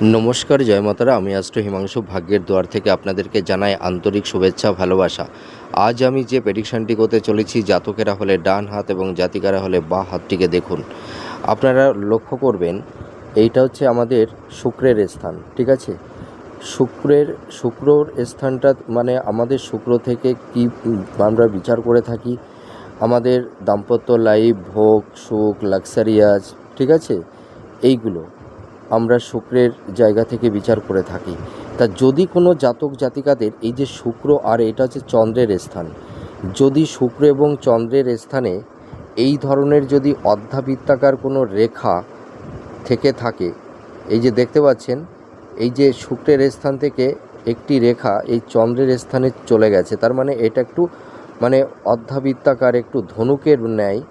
নমস্কার, জয় মাতারা। আমি অ্যাস্ট্রো হিমাংশু ভাগ্যের দুয়ার থেকে আপনাদেরকে জানাই আন্তরিক শুভেচ্ছা, ভালোবাসা। আজ আমি যে প্রেডিকশানটি করতে চলেছি, জাতকেরা হলে ডান হাত এবং জাতিকারা হলে বাঁ হাতটিকে দেখুন। আপনারা লক্ষ্য করবেন, এইটা হচ্ছে আমাদের শুক্রের স্থান, ঠিক আছে? শুক্রর স্থানটা মানে আমাদের শুক্র থেকে কি আমরা বিচার করে থাকি, আমাদের দাম্পত্য লাইফ, ভোগ সুখ, লাক্সারিয়াস, ঠিক আছে, এইগুলো আমরা শুক্রের জায়গা থেকে বিচার করে থাকি। তা যদি কোনো জাতক জাতিকাদের এই যে শুক্র আর এটা হচ্ছে চন্দ্রের স্থান, যদি শুক্র এবং চন্দ্রের স্থানে এই ধরনের যদি অর্ধাবৃত্তাকার কোনো রেখা থেকে থাকে, এই যে দেখতে পাচ্ছেন, এই যে শুক্রের স্থান থেকে একটি রেখা এই চন্দ্রের স্থানে চলে গেছে, তার মানে এটা একটু মানে অর্ধাবৃত্তাকার, একটু ধনুকের ন্যায়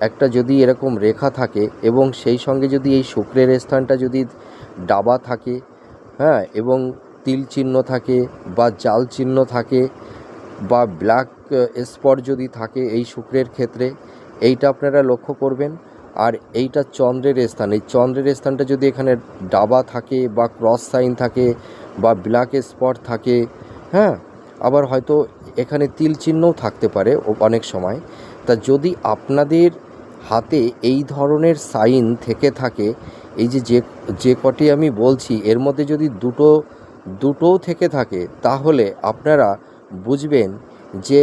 একটা যদি এরকম রেখা থাকে এবং সেই সঙ্গে যদি এই শুক্রের স্থানটা যদি ডাবা থাকে, হ্যাঁ, এবং তিল চিহ্ন থাকে বা জাল চিহ্ন থাকে বা ব্ল্যাক স্পট যদি থাকে এই শুক্রের ক্ষেত্রে, এইটা আপনারা লক্ষ্য করবেন। আর এইটা চন্দ্রের স্থান, এই চন্দ্রের স্থানটা যদি এখানে ডাবা থাকে বা ক্রস সাইন থাকে বা ব্ল্যাক স্পট থাকে, হ্যাঁ, আবার হয়তো এখানে তিল চিহ্নও থাকতে পারে অনেক সময়। তা যদি আপনাদের হাতে এই ধরনের সাইন থেকে থাকে, এই যে কটি আমি বলছি এর মধ্যে যদি দুটোও থেকে থাকে, তাহলে আপনারা বুঝবেন যে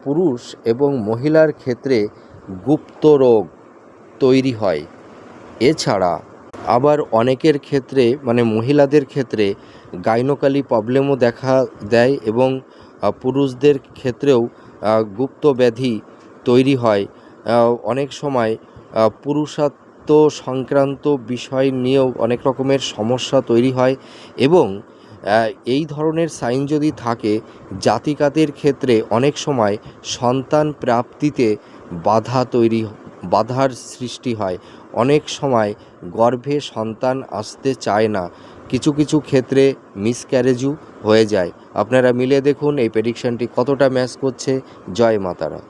পুরুষ এবং মহিলার ক্ষেত্রে গুপ্ত রোগ তৈরি হয়। এছাড়া আবার অনেকের ক্ষেত্রে মানে মহিলাদের ক্ষেত্রে গাইনোকালি প্রবলেমও দেখা দেয় এবং পুরুষদের ক্ষেত্রেও গুপ্ত ব্যাধি তৈরি হয়। অনেক সময় পুরুষত্ব সংক্রান্ত বিষয় নিয়েও অনেক রকমের সমস্যা তৈরি হয় এবং এই ধরনের সাইন যদি থাকে, জাতিকাদের ক্ষেত্রে অনেক সময় সন্তান প্রাপ্তিতে বাধার সৃষ্টি হয়। অনেক সময় গর্ভে সন্তান আসতে চায় না, কিছু কিছু ক্ষেত্রে মিসক্যারেজও হয়ে যায়। আপনারা মিলে দেখুন এই প্রেডিকশানটি কতটা ম্যাচ করছে। জয় মাতারা।